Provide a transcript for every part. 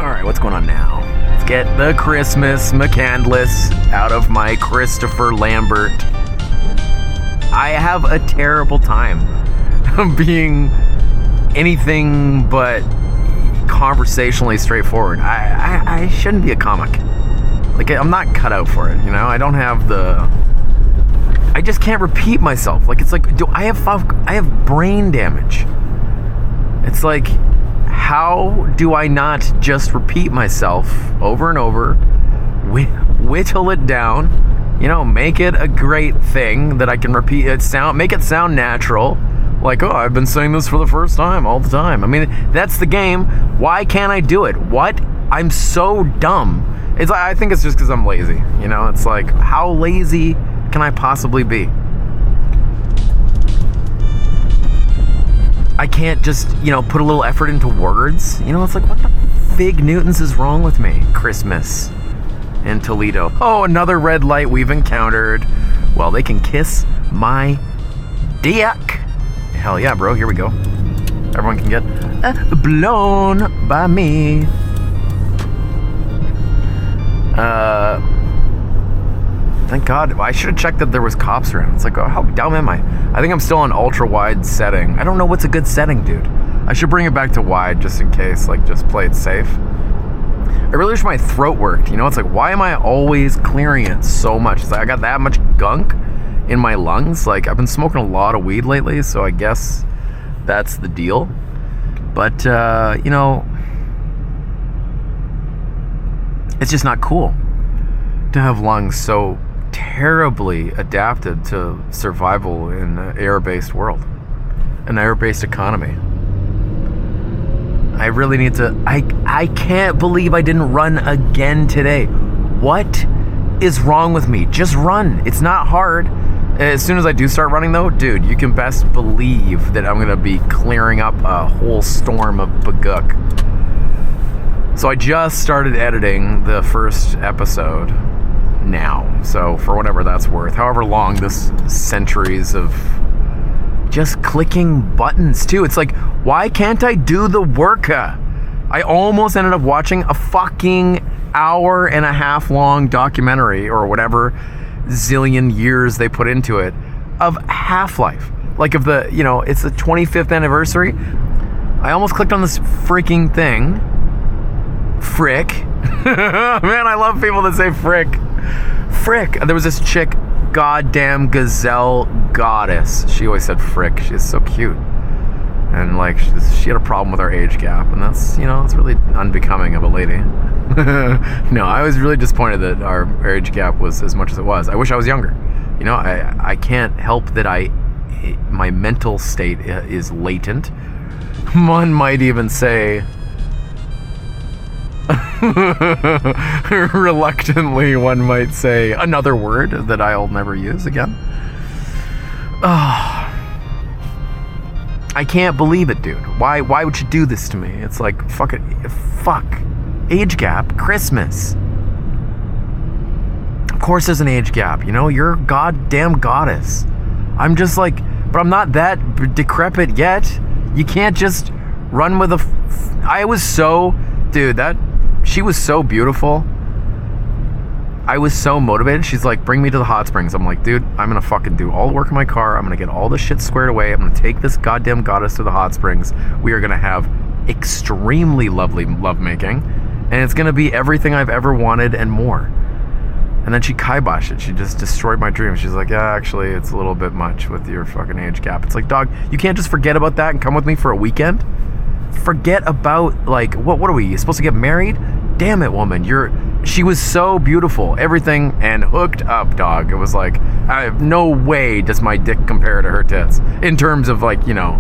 Alright, what's going on now? Let's get the Christmas McCandless out of my Christopher Lambert. I have a terrible time being anything but conversationally straightforward. I shouldn't be a comic. Like, I'm not cut out for it, you know? I don't have I just can't repeat myself. Like, it's like, I have brain damage. It's like, how do I not just repeat myself over and over, whittle it down, you know, make it a great thing that I can repeat it, make it sound natural, like, oh, I've been saying this for the first time all the time. I mean, that's the game. Why can't I do it? What? I'm so dumb. It's like, I think it's just because I'm lazy, you know? It's like, how lazy can I possibly be? I can't just, you know, put a little effort into words. You know, it's like, what the fig Newtons is wrong with me? Christmas in Toledo. Oh, another red light we've encountered. Well, they can kiss my dick. Hell yeah, bro. Here we go. Everyone can get blown by me. Thank God. I should have checked that there was cops around. It's like, oh, how dumb am I? I think I'm still on ultra wide setting. I don't know what's a good setting, dude. I should bring it back to wide just in case, like, just play it safe. I really wish my throat worked. You know, it's like, why am I always clearing it so much? It's like, I got that much gunk in my lungs. Like, I've been smoking a lot of weed lately, so I guess that's the deal. But, you know, it's just not cool to have lungs so terribly adapted to survival in an air-based world, an air-based economy. I really need to, I can't believe I didn't run again today. What is wrong with me? Just run. It's not hard. As soon as I do start running though, dude, you can best believe that I'm gonna be clearing up a whole storm of bagook. So I just started editing the first episode now, so for whatever that's worth, however long this centuries of just clicking buttons too. It's like, why can't I do the work? I almost ended up watching a fucking hour-and-a-half long documentary or whatever zillion years they put into it of Half-Life, like of the, you know, it's the 25th anniversary. I almost clicked on this freaking thing. Frick. Man, I love people that say frick. Frick. There was this chick, goddamn gazelle goddess. She always said frick. She's so cute. And like, she had a problem with our age gap, and that's, you know, that's really unbecoming of a lady. No, I was really disappointed that our age gap was as much as it was. I wish I was younger. You know, I can't help that my mental state is latent. One might even say, reluctantly, one might say another word that I'll never use again. Oh, I can't believe it, dude. Why would you do this to me? It's like, fuck. Age gap, Christmas. Of course there's an age gap, you know? You're a goddamn goddess. I'm just like, but I'm not that decrepit yet. You can't just run with I was so, dude, she was so beautiful. I was so motivated. She's like, bring me to the hot springs. I'm like, dude, I'm gonna fucking do all the work in my car. I'm gonna get all the shit squared away. I'm gonna take this goddamn goddess to the hot springs. We are gonna have extremely lovely lovemaking, and it's gonna be everything I've ever wanted and more. And then she kiboshed it. She just destroyed my dream. She's like, yeah, actually, it's a little bit much with your fucking age gap. It's like, dog, you can't just forget about that and come with me for a weekend? Forget about, like, what are we, supposed to get married? Damn it, woman, she was so beautiful, everything, and hooked up, dog. It was like, no way does my dick compare to her tits, in terms of, like, you know,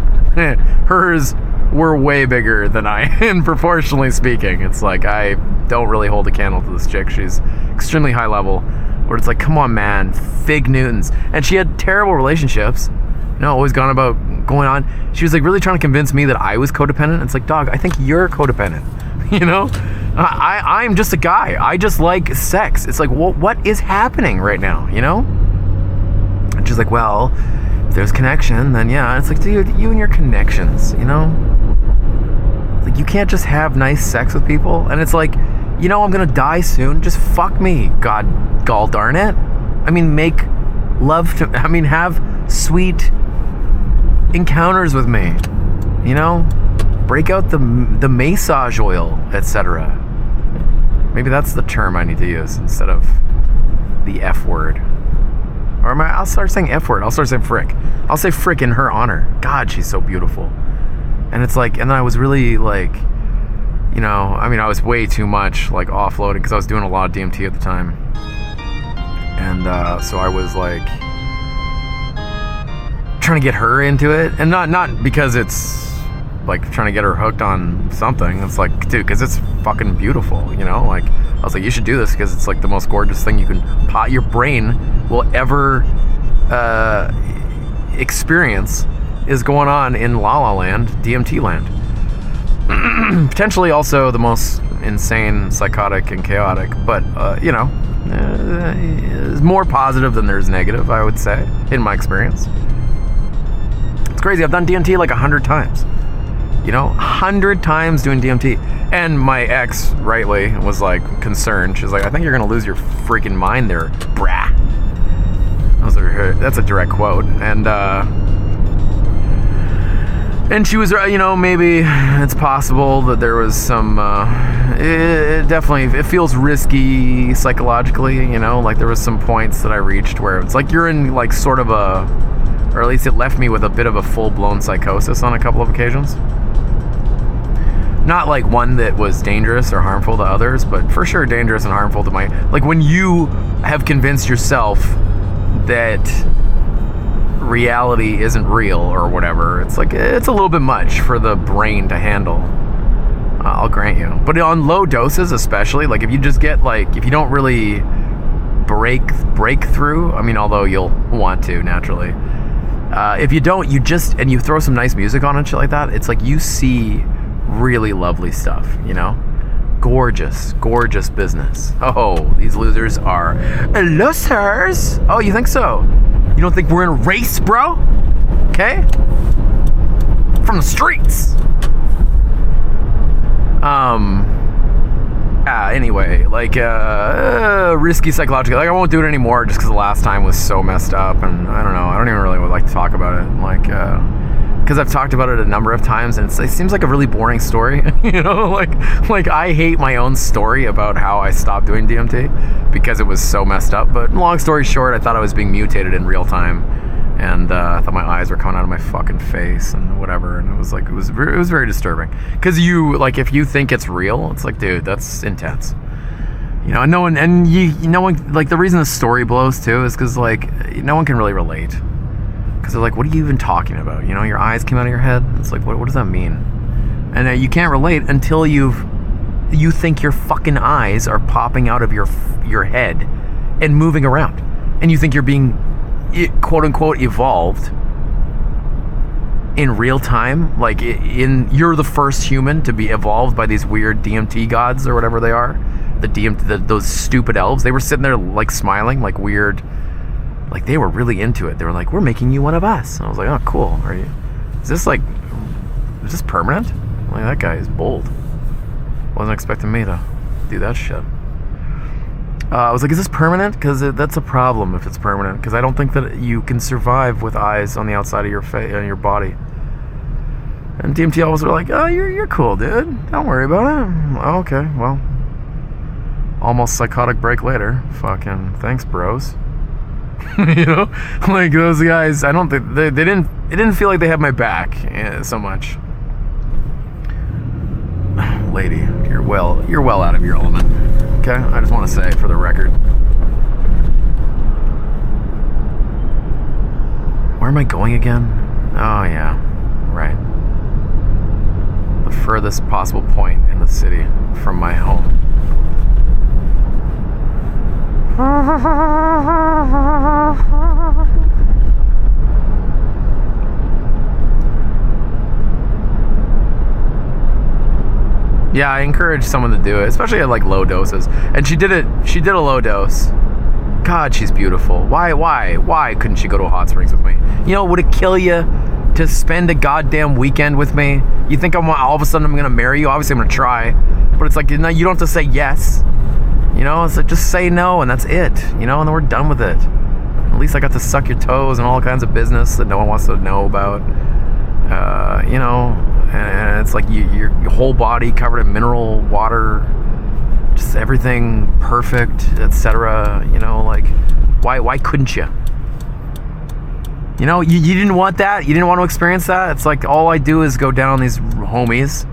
hers were way bigger than I, and proportionally speaking. It's like, I don't really hold a candle to this chick. She's extremely high level, where it's like, come on, man, fig Newtons. And she had terrible relationships, you know, always gone about going on. She was like really trying to convince me that I was codependent. It's like, dog, I think you're codependent. You know, I'm just a guy. I just like sex. It's like, well, what is happening right now? You know? And she's like, well, if there's connection, then yeah. It's like, dude, you and your connections, you know? Like, you can't just have nice sex with people. And it's like, you know, I'm gonna die soon. Just fuck me, gall darn it. I mean, make love to, I mean, have sweet encounters with me. You know, break out the massage oil, etc. Maybe that's the term I need to use instead of the F word. Or I'll start saying F word. I'll start saying frick. I'll say frick in her honor. God, she's so beautiful. And it's like, and then I was really like, you know, I mean, I was way too much like offloading because I was doing a lot of DMT at the time. And so I was like trying to get her into it. And not because it's like trying to get her hooked on something. It's like, dude, because it's fucking beautiful, you know? Like, I was like, you should do this because it's like the most gorgeous thing you can your brain will ever experience is going on in La La Land, DMT land. Potentially also the most insane, psychotic, and chaotic, but you know, is more positive than there's negative, I would say, in my experience. It's crazy. I've done DMT like 100 times. You know, 100 times doing DMT. And my ex, rightly, was like concerned. She's like, I think you're gonna lose your freaking mind there, brah. That's a direct quote. And she was, you know, maybe it's possible that there was some, it feels risky psychologically, you know, like there was some points that I reached where it's like you're in like sort of a, or at least it left me with a bit of a full-blown psychosis on a couple of occasions. Not like one that was dangerous or harmful to others, but for sure dangerous and harmful to like when you have convinced yourself that reality isn't real or whatever, it's like, it's a little bit much for the brain to handle. I'll grant you. But on low doses especially, like if you just get like, if you don't really break through, I mean, although you'll want to naturally, if you don't, you just, and you throw some nice music on and shit like that, it's like you see really lovely stuff, you know? Gorgeous business. Oh, these losers are losers. Oh, you think so? You don't think we're in a race, bro? Okay? From the streets. Anyway, like, risky psychologically. Like, I won't do it anymore just because the last time was so messed up, and I don't know. I don't even really would like to talk about it. Like, because I've talked about it a number of times, and it seems like a really boring story. You know, like I hate my own story about how I stopped doing DMT because it was so messed up. But long story short, I thought I was being mutated in real time, and I thought my eyes were coming out of my fucking face and whatever. And it was like, it was very disturbing. Because you, like, if you think it's real, it's like, dude, that's intense. You know, no one, like, the reason the story blows too is because, like, no one can really relate. Because they're like, what are you even talking about? You know, your eyes came out of your head. It's like, what does that mean? And you can't relate until you think your fucking eyes are popping out of your head and moving around, and you think you're being, quote unquote, evolved in real time. Like, you're the first human to be evolved by these weird DMT gods or whatever they are. Those stupid elves. They were sitting there like smiling, like weird. Like, they were really into it. They were like, we're making you one of us. And I was like, oh, cool. Is this permanent? Like, that guy is bold. Wasn't expecting me to do that shit. I was like, is this permanent? Because that's a problem if it's permanent. Because I don't think that you can survive with eyes on the outside of your face and your body. And DMT always were like, oh, you're cool, dude. Don't worry about it. Oh, okay, well. Almost psychotic break later. Fucking thanks, bros. You know, like those guys, I don't think it didn't feel like they had my back so much. Lady, you're well out of your element. Okay, I just want to say for the record. Where am I going again? Oh yeah, right. The furthest possible point in the city from my home. Yeah, I encourage someone to do it, especially at like low doses. And she did a low dose. God, she's beautiful. Why couldn't she go to a hot springs with me? You know, would it kill you to spend a goddamn weekend with me? You think all of a sudden I'm gonna marry you? Obviously I'm gonna try, but it's like, you know, you don't have to say yes. You know, it's like, just say no and that's it. You know, and then we're done with it. At least I got to suck your toes and all kinds of business that no one wants to know about. You know, and it's like your whole body covered in mineral water, just everything perfect, etc. You know, like, why couldn't you? You know, you didn't want that? You didn't want to experience that? It's like, all I do is go down these homies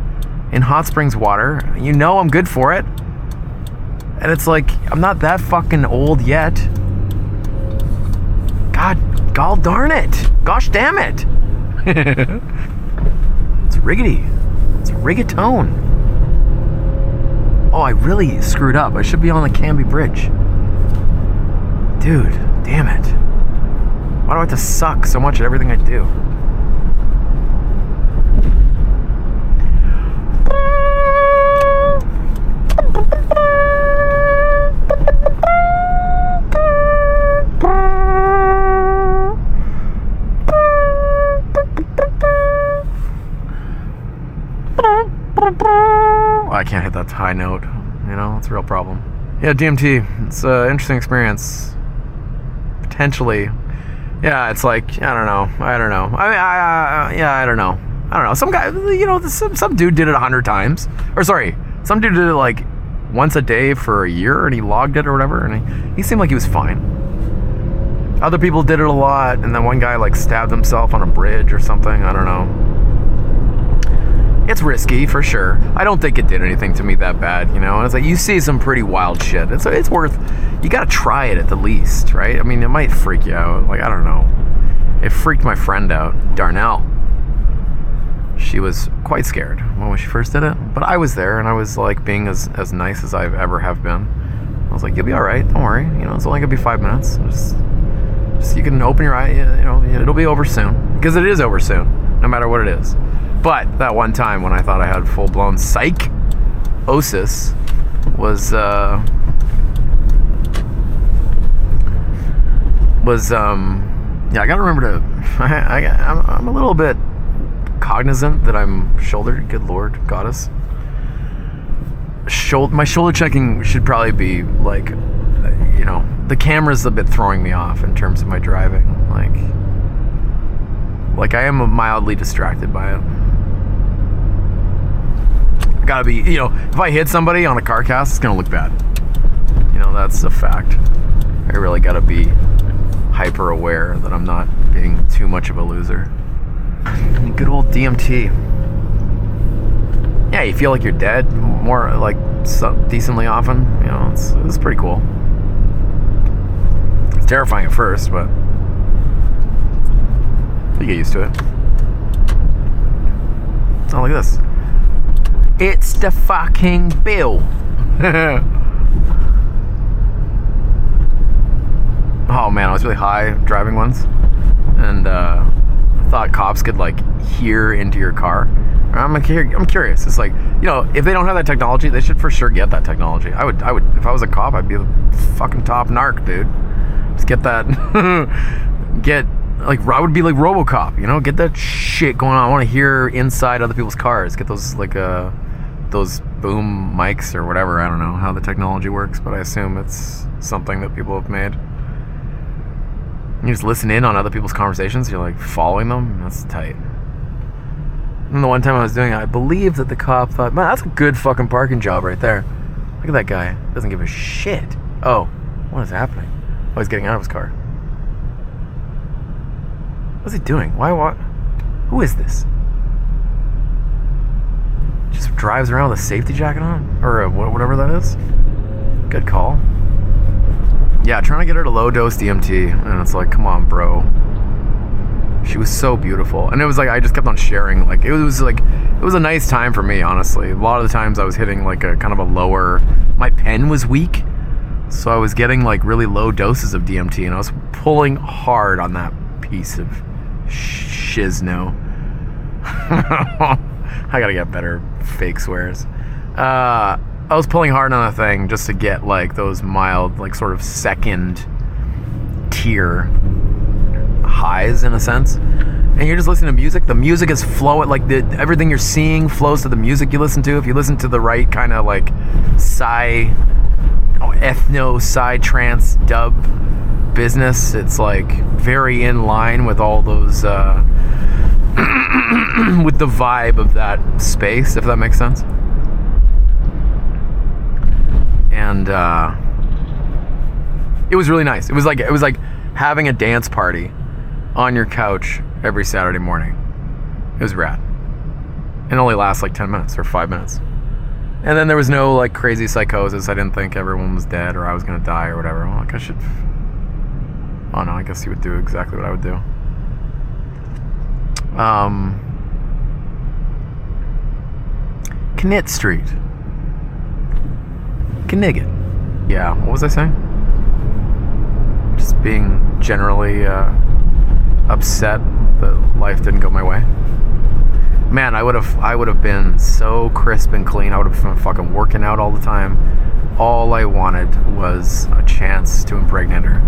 in hot springs water. You know I'm good for it. And it's like, I'm not that fucking old yet. God darn it. Gosh damn it. It's riggedy. It's rigatone. Oh, I really screwed up. I should be on the Canby Bridge. Dude, damn it. Why do I have to suck so much at everything I do? I can't hit that high note, you know, it's a real problem. Yeah, DMT, it's an interesting experience. Potentially. Yeah, it's like, I don't know. I don't know. Some guy, you know, some dude did it 100 times. Or sorry, some dude did it like once a day for a year and he logged it or whatever, and he seemed like he was fine. Other people did it a lot, and then one guy like stabbed himself on a bridge or something, I don't know. It's risky, for sure. I don't think it did anything to me that bad, you know? It's like, you see some pretty wild shit. It's worth, you gotta try it at the least, right? I mean, it might freak you out. Like, I don't know. It freaked my friend out, Darnell. She was quite scared when she first did it. But I was there, and I was, like, being as nice as I've ever have been. I was like, you'll be all right. Don't worry. You know, it's only gonna be 5 minutes. Just you can open your eye. You know, it'll be over soon. Because it is over soon, no matter what it is. But that one time when I thought I had full-blown psychosis was yeah, I gotta remember to, I'm a little bit cognizant that I'm shouldered. Good Lord, goddess. My shoulder checking should probably be like, you know, the camera's a bit throwing me off in terms of my driving. Like I am mildly distracted by it. Gotta be, you know, if I hit somebody on a car cast, it's gonna look bad. You know, that's a fact. I really gotta be hyper aware that I'm not being too much of a loser. Good old DMT. Yeah, you feel like you're dead more, like, decently often. You know, it's pretty cool. It's terrifying at first, but you get used to it. Oh, look at this. It's the fucking bill. Oh man, I was really high driving once, and I thought cops could like hear into your car. I'm curious. It's like, you know, if they don't have that technology, they should for sure get that technology. I would. If I was a cop, I'd be the fucking top narc, dude. Just get that. I would be like RoboCop, you know, get that shit going on. I want to hear inside other people's cars. Get those like those boom mics or whatever. I don't know how the technology works, but I assume it's something that people have made. You just listen in on other people's conversations. You're like following them. That's tight. And the one time I was doing it, I believe that the cop thought, man, that's a good fucking parking job right there. Look at that guy. Doesn't give a shit. Oh, what is happening? Oh, he's getting out of his car. What's he doing? Why? What? Who is this? Just drives around with a safety jacket on? Or whatever that is? Good call. Yeah, trying to get her to low dose DMT. And it's like, come on, bro. She was so beautiful. And it was like, I just kept on sharing. Like, it was a nice time for me, honestly. A lot of the times I was hitting like a kind of a lower, my pen was weak. So I was getting like really low doses of DMT. And I was pulling hard on that piece of shizno. I gotta get better fake swears. I was pulling hard on the thing just to get like those mild, like sort of second tier highs in a sense. and you're just listening to music. The music is flowing, like everything you're seeing flows to the music you listen to. If you listen to the right kind of like ethno psy-trance dub business, it's like very in line with all those with the vibe of that space, if that makes sense. And it was really nice. It was like having a dance party on your couch every Saturday morning. It was rad. It only lasts like 10 minutes or 5 minutes. And then there was no like crazy psychosis. I didn't think everyone was dead or I was gonna die or whatever. I'm like, oh no, I guess you would do exactly what I would do. Knit Street. Knigget. Yeah, what was I saying? Just being generally upset that life didn't go my way. Man, I would have been so crisp and clean. I would have been fucking working out all the time. All I wanted was a chance to impregnate her.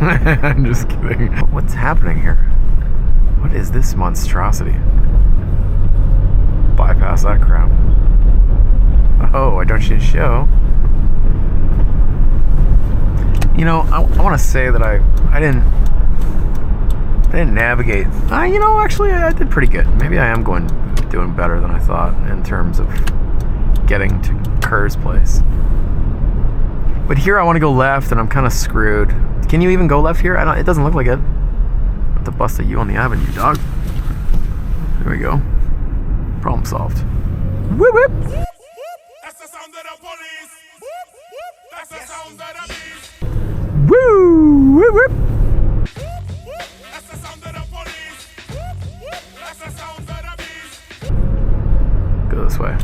I'm just kidding. What's happening here? What is this monstrosity? Bypass that crap. Oh, I don't see a show. You know, I want to say that I didn't navigate. You know, actually, I did pretty good. Maybe I am doing better than I thought in terms of getting to Kerr's place. But here I want to go left, and I'm kind of screwed. Can you even go left here? It doesn't look like it. I have to bust at you on the avenue, dog. There we go. Problem solved. Whoop whoop. That's the sound of the police. That's the sound of the beast. Woo! Whoop whoop. That's the sound of the police. That's the sound of the beast. Go this way.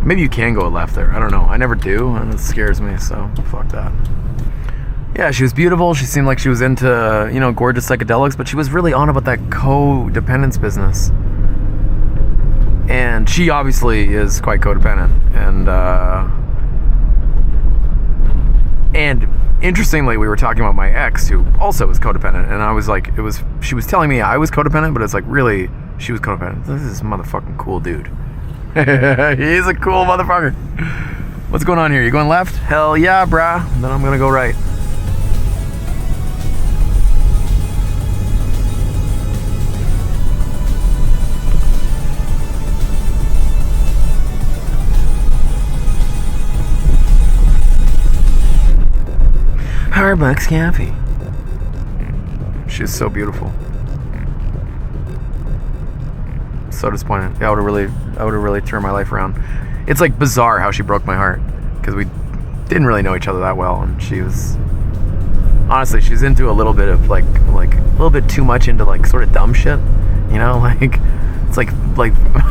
Maybe you can go left there. I don't know. I never do, and it scares me, so fuck that. Yeah, she was beautiful. She seemed like she was into, you know, gorgeous psychedelics, but she was really on about that codependence business. And she obviously is quite codependent. And interestingly, we were talking about my ex, who also was codependent, and I was like, she was telling me I was codependent, but it's like, really, she was codependent. This is a motherfucking cool dude. He's a cool motherfucker. What's going on here? You going left? Hell yeah, brah. Then I'm gonna go right. Starbucks Cafe. She's so beautiful. So disappointed. Yeah, I would have really turned my life around. It's like bizarre how she broke my heart, because we didn't really know each other that well, and she's she's into a little bit of like a little bit too much into like sort of dumb shit, you know, like it's like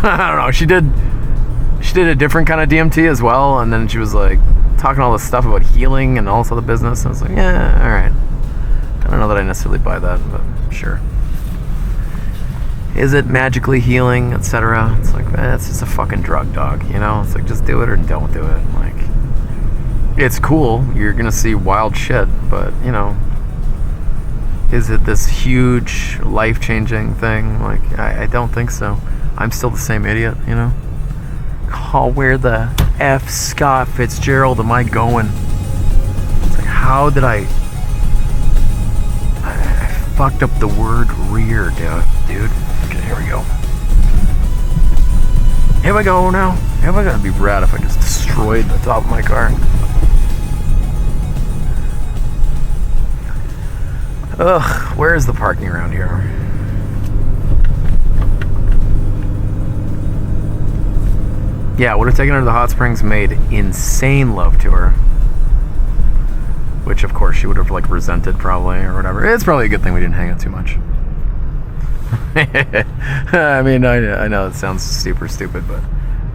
I don't know. She did a different kind of DMT as well, and then she was like talking all this stuff about healing and all this other business. And I was like, yeah, all right. I don't know that I necessarily buy that, but sure. Is it magically healing, etc.? It's like, it's just a fucking drug, dog, you know? It's like, just do it or don't do it. Like, it's cool. You're gonna see wild shit, but, you know, is it this huge, life-changing thing? Like, I don't think so. I'm still the same idiot, you know? Oh, where the F. Scott Fitzgerald am I going? It's like, how did I fucked up the word rear, dude. Okay, here we go. Here we go now. Here we go. It'd be rad if I just destroyed the top of my car. Ugh, where is the parking around here? Yeah, would have taken her to the hot springs, made insane love to her. Which, of course, she would have, like, resented probably, or whatever. It's probably a good thing we didn't hang out too much. I mean, I know it sounds super stupid, but...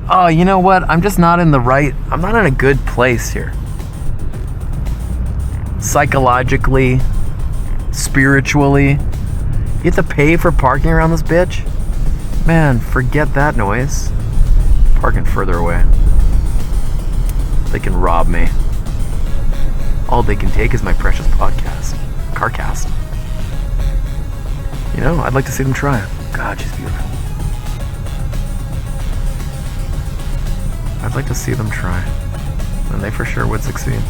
Oh, you know what? I'm just not in the right... I'm not in a good place here. Psychologically, spiritually. You have to pay for parking around this bitch? Man, forget that noise. Parking further away. They can rob me. All they can take is my precious podcast. Carcast. You know, I'd like to see them try it. God, she's beautiful. I'd like to see them try. And they for sure would succeed.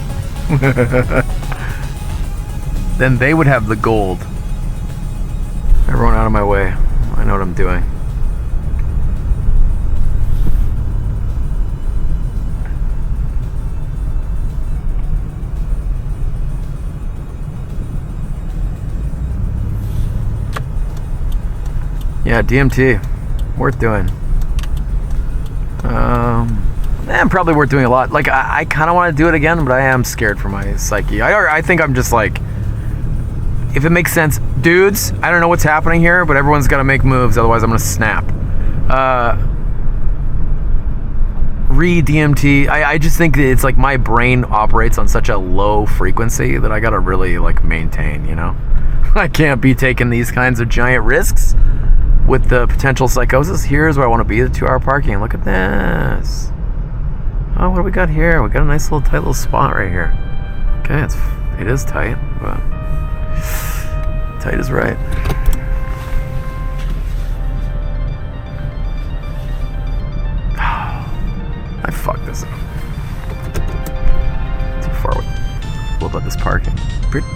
Then they would have the gold. Everyone out of my way. I know what I'm doing. Yeah, DMT. Worth doing. Probably worth doing a lot. Like, I kind of want to do it again, but I am scared for my psyche. I think I'm just like, if it makes sense, dudes, I don't know what's happening here, but everyone's got to make moves, otherwise I'm going to snap. Re-DMT, I just think that it's like my brain operates on such a low frequency that I got to really, like, maintain, you know? I can't be taking these kinds of giant risks with the potential psychosis. Here's where I want to be, the 2-hour parking. Look at this. Oh, what do we got here? We got a nice little tight little spot right here. Okay, it is tight, but tight is right. I fucked this up. Too far away. What about this parking? Pretty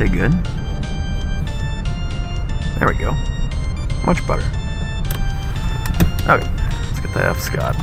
good. There we go. Much better. Okay, let's get the F, Scott.